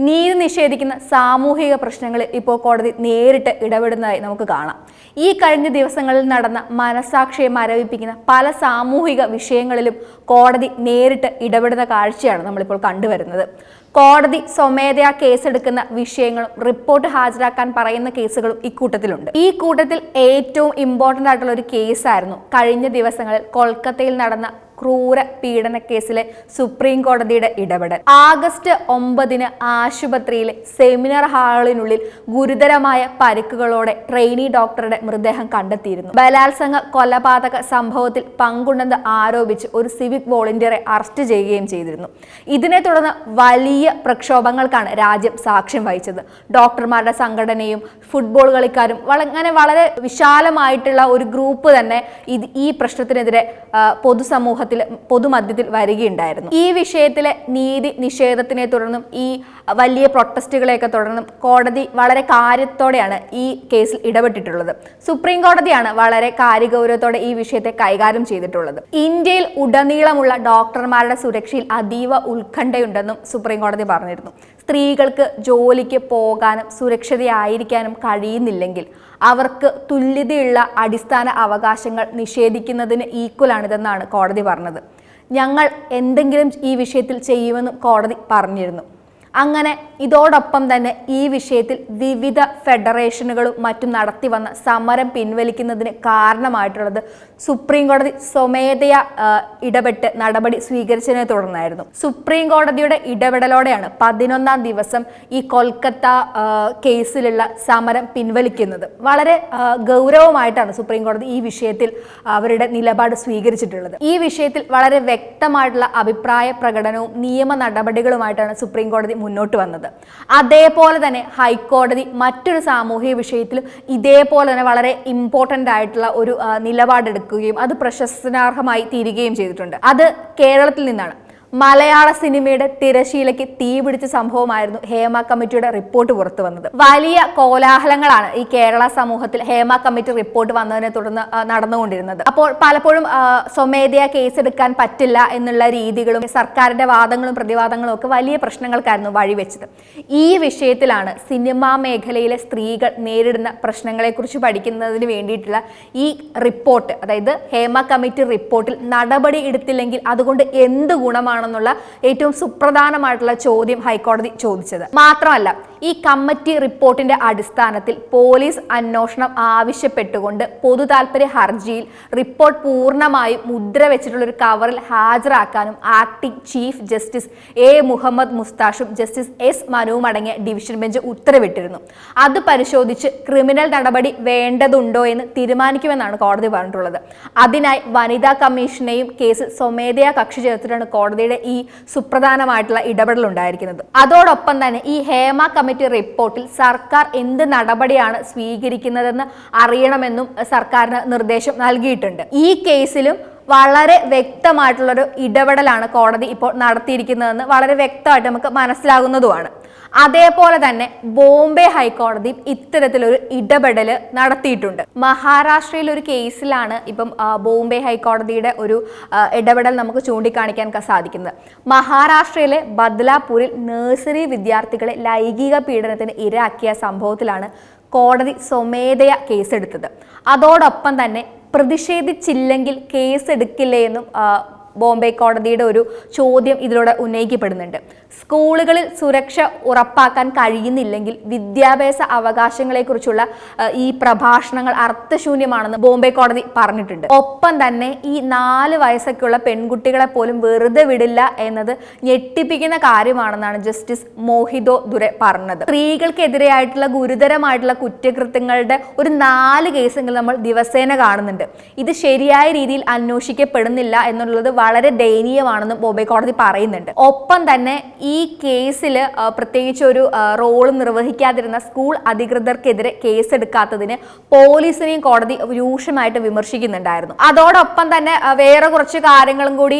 നീതി നിഷേധിക്കുന്ന സാമൂഹിക പ്രശ്നങ്ങളിൽ ഇപ്പോൾ കോടതി നേരിട്ട് ഇടപെടുന്നതായി നമുക്ക് കാണാം. ഈ കഴിഞ്ഞ ദിവസങ്ങളിൽ നടന്ന മനസാക്ഷിയെ മരവിപ്പിക്കുന്ന പല സാമൂഹിക വിഷയങ്ങളിലും കോടതി നേരിട്ട് ഇടപെടുന്ന കാഴ്ചയാണ് നമ്മളിപ്പോൾ കണ്ടുവരുന്നത്. കോടതി സ്വമേധയാ കേസെടുക്കുന്ന വിഷയങ്ങളും റിപ്പോർട്ട് ഹാജരാക്കാൻ പറയുന്ന കേസുകളും ഇക്കൂട്ടത്തിലുണ്ട്. ഈ കൂട്ടത്തിൽ ഏറ്റവും ഇമ്പോർട്ടൻ്റ് ആയിട്ടുള്ള ഒരു കേസായിരുന്നു കഴിഞ്ഞ ദിവസങ്ങളിൽ കൊൽക്കത്തയിൽ നടന്ന ക്രൂര പീഡന കേസിലെ സുപ്രീം കോടതിയുടെ ഇടപെടൽ. ആഗസ്റ്റ് 9 ആശുപത്രിയിലെ സെമിനാർ ഹാളിനുള്ളിൽ ഗുരുതരമായ പരിക്കുകളോടെ ട്രെയിനി ഡോക്ടറുടെ മൃതദേഹം കണ്ടെത്തിയിരുന്നു. ബലാത്സംഗ കൊലപാതക സംഭവത്തിൽ പങ്കുണ്ടെന്ന് ആരോപിച്ച് ഒരു സിവിക് വോളണ്ടിയറെ അറസ്റ്റ് ചെയ്യുകയും ചെയ്തിരുന്നു. ഇതിനെ തുടർന്ന് വലിയ പ്രക്ഷോഭങ്ങൾക്കാണ് രാജ്യം സാക്ഷ്യം വഹിച്ചത്. ഡോക്ടർമാരുടെ സംഘടനയും ഫുട്ബോൾ കളിക്കാരും അങ്ങനെ വളരെ വിശാലമായിട്ടുള്ള ഒരു ഗ്രൂപ്പ് തന്നെ ഈ പ്രശ്നത്തിനെതിരെ പൊതുമധ്യത്തിൽ വരികയുണ്ടായിരുന്നു. ഈ വിഷയത്തിലെ നീതി നിഷേധത്തിനെ തുടർന്നും ഈ വലിയ പ്രൊട്ടസ്റ്റുകളെയൊക്കെ തുടർന്നും കോടതി വളരെ കാര്യത്തോടെയാണ് ഈ കേസിൽ ഇടപെട്ടിട്ടുള്ളത്. സുപ്രീം കോടതിയാണ് വളരെ കാര്യഗൗരവത്തോടെ ഈ വിഷയത്തെ കൈകാര്യം ചെയ്തിട്ടുള്ളത്. ഇന്ത്യയിൽ ഉടനീളമുള്ള ഡോക്ടർമാരുടെ സുരക്ഷയിൽ അതീവ ഉത്കണ്ഠയുണ്ടെന്നും സുപ്രീം കോടതി പറഞ്ഞിരുന്നു. സ്ത്രീകൾക്ക് ജോലിക്ക് പോകാനും സുരക്ഷിതയായിരിക്കാനും കഴിയുന്നില്ലെങ്കിൽ അവർക്ക് തുല്യതയുള്ള അടിസ്ഥാന അവകാശങ്ങൾ നിഷേധിക്കുന്നതിന് ഈക്വലാണിതെന്നാണ് കോടതി പറഞ്ഞത്. ഞങ്ങൾ എന്തെങ്കിലും ഈ വിഷയത്തിൽ ചെയ്യുമെന്നും കോടതി പറഞ്ഞിരുന്നു. അങ്ങനെ ഇതോടൊപ്പം തന്നെ ഈ വിഷയത്തിൽ വിവിധ ഫെഡറേഷനുകളും മറ്റും നടത്തി വന്ന സമരം പിൻവലിക്കുന്നതിന് കാരണമായിട്ടുള്ളത് സുപ്രീം കോടതി സ്വമേധയാ ഇടപെട്ട് നടപടി സ്വീകരിച്ചതിനെ തുടർന്നായിരുന്നു. സുപ്രീം കോടതിയുടെ ഇടപെടലോടെയാണ് 11ാം ദിവസം ഈ കൊൽക്കത്ത കേസിലുള്ള സമരം പിൻവലിക്കുന്നത്. വളരെ ഗൗരവമായിട്ടാണ് സുപ്രീം കോടതി ഈ വിഷയത്തിൽ അവരുടെ നിലപാട് സ്വീകരിച്ചിട്ടുള്ളത്. ഈ വിഷയത്തിൽ വളരെ വ്യക്തമായിട്ടുള്ള അഭിപ്രായ പ്രകടനവും നിയമ നടപടികളുമായിട്ടാണ് സുപ്രീം കോടതി മുന്നോട്ട് വന്നത്. അതേപോലെ തന്നെ ഹൈക്കോടതി മറ്റൊരു സാമൂഹിക വിഷയത്തിലും ഇതേപോലെ തന്നെ വളരെ ഇമ്പോർട്ടൻ്റ് ആയിട്ടുള്ള ഒരു നിലപാടെടുക്കുകയും അത് പ്രശസ്തനാർഹമായി തീരുകയും ചെയ്തിട്ടുണ്ട്. അത് കേരളത്തിൽ നിന്നാണ്. മലയാള സിനിമയുടെ തിരശീലയ്ക്ക് തീ പിടിച്ച സംഭവമായിരുന്നു ഹേമ കമ്മിറ്റിയുടെ റിപ്പോർട്ട് പുറത്തു വന്നത്. വലിയ കോലാഹലങ്ങളാണ് ഈ കേരള സമൂഹത്തിൽ ഹേമ കമ്മിറ്റി റിപ്പോർട്ട് വന്നതിനെ തുടർന്ന് നടന്നുകൊണ്ടിരുന്നത്. അപ്പോൾ പലപ്പോഴും സ്വമേധയാ കേസെടുക്കാൻ പറ്റില്ല എന്നുള്ള രീതികളും സർക്കാരിന്റെ വാദങ്ങളും പ്രതിവാദങ്ങളും ഒക്കെ വലിയ പ്രശ്നങ്ങൾക്കായിരുന്നു വഴിവെച്ചത്. ഈ വിഷയത്തിലാണ് സിനിമാ മേഖലയിലെ സ്ത്രീകൾ നേരിടുന്ന പ്രശ്നങ്ങളെക്കുറിച്ച് പഠിക്കുന്നതിന് വേണ്ടിയിട്ടുള്ള ഈ റിപ്പോർട്ട്, അതായത് ഹേമ കമ്മിറ്റി റിപ്പോർട്ടിൽ നടപടി എടുത്തില്ലെങ്കിൽ അതുകൊണ്ട് എന്ത് ഗുണമാണ് ുള്ള ഏറ്റവും സുപ്രധാനമായിട്ടുള്ള ചോദ്യം ഹൈക്കോടതി ചോദിച്ചത്. മാത്രമല്ല, ഈ കമ്മിറ്റി റിപ്പോർട്ടിന്റെ അടിസ്ഥാനത്തിൽ പോലീസ് അന്വേഷണം ആവശ്യപ്പെട്ടുകൊണ്ട് പൊതു താൽപര്യ ഹർജിയിൽ റിപ്പോർട്ട് പൂർണ്ണമായും മുദ്ര വെച്ചിട്ടുള്ള ഒരു കവറിൽ ഹാജരാക്കാനും acting chief justice A Muhammad മുസ്താഷും ജസ്റ്റിസ് എസ് മനുവും അടങ്ങിയ ഡിവിഷൻ ബെഞ്ച് ഉത്തരവിട്ടിരുന്നു. അത് പരിശോധിച്ച് ക്രിമിനൽ നടപടി വേണ്ടതുണ്ടോ എന്ന് തീരുമാനിക്കുമെന്നാണ് കോടതി പറഞ്ഞിട്ടുള്ളത്. അതിനായി വനിതാ കമ്മീഷനെയും കേസിൽ സ്വമേധയാ കക്ഷി ചേർത്തിട്ടാണ് കോടതിയുടെ ഈ സുപ്രധാനമായിട്ടുള്ള ഇടപെടൽ ഉണ്ടായിരിക്കുന്നത്. അതോടൊപ്പം തന്നെ ഈ ഹേമ കമ്മിറ്റി റിപ്പോർട്ടിൽ സർക്കാർ എന്ത് നടപടിയാണ് സ്വീകരിക്കുന്നതെന്ന് അറിയണമെന്നും സർക്കാരിന് നിർദ്ദേശം നൽകിയിട്ടുണ്ട്. ഈ കേസിലും വളരെ വ്യക്തമായിട്ടുള്ളൊരു ഇടപെടലാണ് കോടതി ഇപ്പോൾ നടത്തിയിരിക്കുന്നതെന്ന് വളരെ വ്യക്തമായിട്ട് നമുക്ക് മനസ്സിലാകുന്നതുമാണ്. അതേപോലെ തന്നെ ബോംബെ ഹൈക്കോടതി ഇത്തരത്തിലൊരു ഇടപെടൽ നടത്തിയിട്ടുണ്ട്. മഹാരാഷ്ട്രയിൽ ഒരു കേസിലാണ് ഇപ്പം ബോംബെ ഹൈക്കോടതിയുടെ ഒരു ഇടപെടൽ നമുക്ക് ചൂണ്ടിക്കാണിക്കാൻ സാധിക്കുന്നത്. മഹാരാഷ്ട്രയിലെ ബദ്ലാപൂരിൽ നഴ്സറി വിദ്യാർത്ഥികളെ ലൈംഗിക പീഡനത്തിന് ഇരയാക്കിയ സംഭവത്തിലാണ് കോടതി സ്വമേധയാ കേസെടുത്തത്. അതോടൊപ്പം തന്നെ പ്രതിഷേധിച്ചില്ലെങ്കിൽ കേസെടുക്കില്ലേ എന്നും ബോംബെ കോടതിയുടെ ഒരു ചോദ്യം ഇതിലൂടെ ഉന്നയിക്കപ്പെടുന്നുണ്ട്. സ്കൂളുകളിൽ സുരക്ഷ ഉറപ്പാക്കാൻ കഴിയുന്നില്ലെങ്കിൽ വിദ്യാഭ്യാസ അവകാശങ്ങളെക്കുറിച്ചുള്ള ഈ പ്രഭാഷണങ്ങൾ അർത്ഥശൂന്യമാണെന്ന് ബോംബെ കോടതി പറഞ്ഞിട്ടുണ്ട്. ഒപ്പം തന്നെ ഈ 4 വയസ്സൊക്കെയുള്ള പെൺകുട്ടികളെ പോലും വെറുതെ വിടില്ല എന്നത് ഞെട്ടിപ്പിക്കുന്ന കാര്യമാണെന്നാണ് ജസ്റ്റിസ് മോഹിതോ ദുരെ പറഞ്ഞത്. സ്ത്രീകൾക്കെതിരെയായിട്ടുള്ള ഗുരുതരമായിട്ടുള്ള കുറ്റകൃത്യങ്ങളുടെ ഒരു 4 കേസുകൾ നമ്മൾ ദിവസേന കാണുന്നുണ്ട്. ഇത് ശരിയായ രീതിയിൽ അന്വേഷിക്കപ്പെടുന്നില്ല എന്നുള്ളത് വളരെ ദയനീയമാണെന്ന് ബോംബെ കോടതി പറയുന്നുണ്ട്. ഒപ്പം തന്നെ ഈ കേസിൽ പ്രത്യേകിച്ച് ഒരു റോൾ നിർവഹിക്കാതിരുന്ന സ്കൂൾ അധികൃതർക്കെതിരെ കേസെടുക്കാത്തതിന് പോലീസിനെയും കോടതി രൂക്ഷമായിട്ട് വിമർശിക്കുന്നുണ്ടായിരുന്നു. അതോടൊപ്പം തന്നെ വേറെ കുറച്ച് കാര്യങ്ങളും കൂടി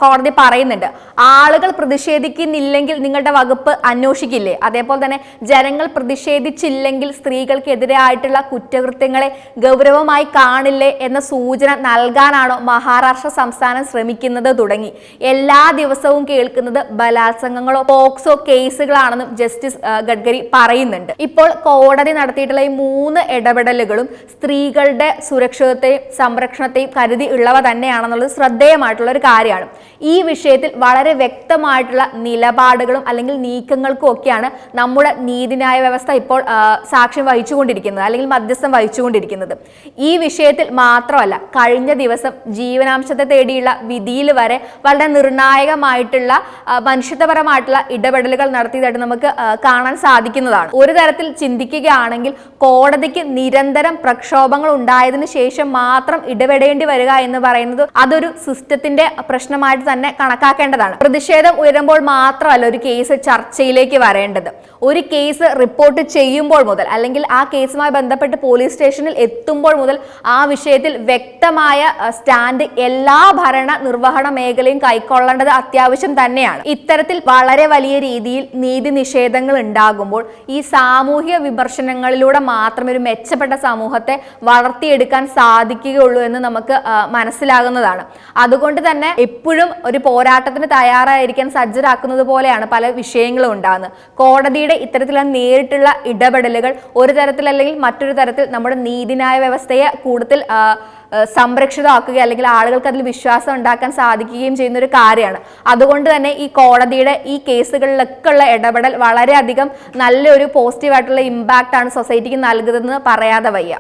കോടതി പറയുന്നുണ്ട്. ആളുകൾ പ്രതിഷേധിക്കുന്നില്ലെങ്കിൽ നിങ്ങളുടെ വകുപ്പ് അന്വേഷിക്കില്ലേ? അതേപോലെ തന്നെ ജനങ്ങൾ പ്രതിഷേധിച്ചില്ലെങ്കിൽ സ്ത്രീകൾക്കെതിരായിട്ടുള്ള കുറ്റകൃത്യങ്ങളെ ഗൗരവമായി കാണില്ലേ എന്ന സൂചന നൽകാനാണോ മഹാരാഷ്ട്ര സംസ്ഥാനം ശ്രമിക്കുന്നത് തുടങ്ങി എല്ലാ ദിവസവും കേൾക്കുന്നത് ബലാത്സംഗ ബലാത്സംഗങ്ങളോ പോക്സോ കേസുകളാണെന്നും ജസ്റ്റിസ് ഗഡ്കരി പറയുന്നുണ്ട്. ഇപ്പോൾ കോടതി നടത്തിയിട്ടുള്ള ഈ 3 ഇടപെടലുകളും സ്ത്രീകളുടെ സുരക്ഷിതത്തെയും സംരക്ഷണത്തെയും കരുതി ഉള്ളവ തന്നെയാണെന്നുള്ളത് ശ്രദ്ധേയമായിട്ടുള്ള ഒരു കാര്യമാണ്. ഈ വിഷയത്തിൽ വളരെ വ്യക്തമായിട്ടുള്ള നിലപാടുകളും അല്ലെങ്കിൽ നീക്കങ്ങൾക്കും ഒക്കെയാണ് നമ്മുടെ നീതിന്യായ വ്യവസ്ഥ ഇപ്പോൾ സാക്ഷ്യം വഹിച്ചുകൊണ്ടിരിക്കുന്നത് അല്ലെങ്കിൽ മധ്യസ്ഥം വഹിച്ചുകൊണ്ടിരിക്കുന്നത്. ഈ വിഷയത്തിൽ മാത്രമല്ല, കഴിഞ്ഞ ദിവസം ജീവനാംശത്തെ തേടിയുള്ള വിധിയിൽ വരെ വളരെ നിർണായകമായിട്ടുള്ള മനുഷ്യത്വപരമായിട്ടുള്ള ഇടപെടലുകൾ നടത്തിയതായിട്ട് നമുക്ക് കാണാൻ സാധിക്കുന്നതാണ്. ഒരു തരത്തിൽ ചിന്തിക്കുകയാണെങ്കിൽ കോടതിക്ക് നിരന്തരം പ്രക്ഷോഭങ്ങൾ ഉണ്ടായതിനു ശേഷം മാത്രം ഇടപെടേണ്ടി വരിക എന്ന് പറയുന്നത് അതൊരു സിസ്റ്റത്തിന്റെ പ്രശ്നമായിട്ട് തന്നെ കണക്കാക്കേണ്ടതാണ്. പ്രതിഷേധം ഉയരുമ്പോൾ മാത്രമല്ല ഒരു കേസ് ചർച്ചയിലേക്ക് വരേണ്ടത്. ഒരു കേസ് റിപ്പോർട്ട് ചെയ്യുമ്പോൾ മുതൽ അല്ലെങ്കിൽ ആ കേസുമായി ബന്ധപ്പെട്ട് പോലീസ് സ്റ്റേഷനിൽ എത്തുമ്പോൾ മുതൽ ആ വിഷയത്തിൽ വ്യക്തമായ സ്റ്റാൻഡ് എല്ലാ ഭരണ നിർവഹണ മേഖലയും കൈക്കൊള്ളേണ്ടത് അത്യാവശ്യം തന്നെയാണ്. ഇത്തരത്തിൽ വളരെ വലിയ രീതിയിൽ നീതി നിഷേധങ്ങൾ ഉണ്ടാകുമ്പോൾ ഈ സാമൂഹ്യ വിമർശനങ്ങളിലൂടെ മാത്രമേ ഒരു മെച്ചപ്പെട്ട സമൂഹത്തെ വളർത്തിയെടുക്കാൻ സാധിക്കുകയുള്ളൂ എന്ന് നമുക്ക് മനസ്സിലാകുന്നതാണ്. അതുകൊണ്ട് തന്നെ എപ്പോഴും ഒരു പോരാട്ടത്തിന് തയ്യാറായിരിക്കാൻ സജ്ജരാക്കുന്നത് പോലെയാണ് പല വിഷയങ്ങളും ഉണ്ടാകുന്നത്. കോടതിയുടെ ഇത്തരത്തിലുള്ള നേരിട്ടുള്ള ഇടപെടലുകൾ ഒരു തരത്തിൽ അല്ലെങ്കിൽ മറ്റൊരു തരത്തിൽ നമ്മുടെ നീതിന്യായ വ്യവസ്ഥയെ കൂടുതൽ സംരക്ഷിതമാക്കുക അല്ലെങ്കിൽ ആളുകൾക്ക് അതിൽ വിശ്വാസം ഉണ്ടാക്കാൻ സാധിക്കുകയും ചെയ്യുന്ന ഒരു കാര്യമാണ്. അതുകൊണ്ട് തന്നെ ഈ കോടതിയുടെ ഈ കേസുകളിലൊക്കെ ഉള്ള ഇടപെടൽ വളരെയധികം നല്ലൊരു പോസിറ്റീവായിട്ടുള്ള ഇമ്പാക്റ്റ് ആണ് സൊസൈറ്റിക്ക് നൽകുന്നതെന്ന് പറയാതെ വയ്യ.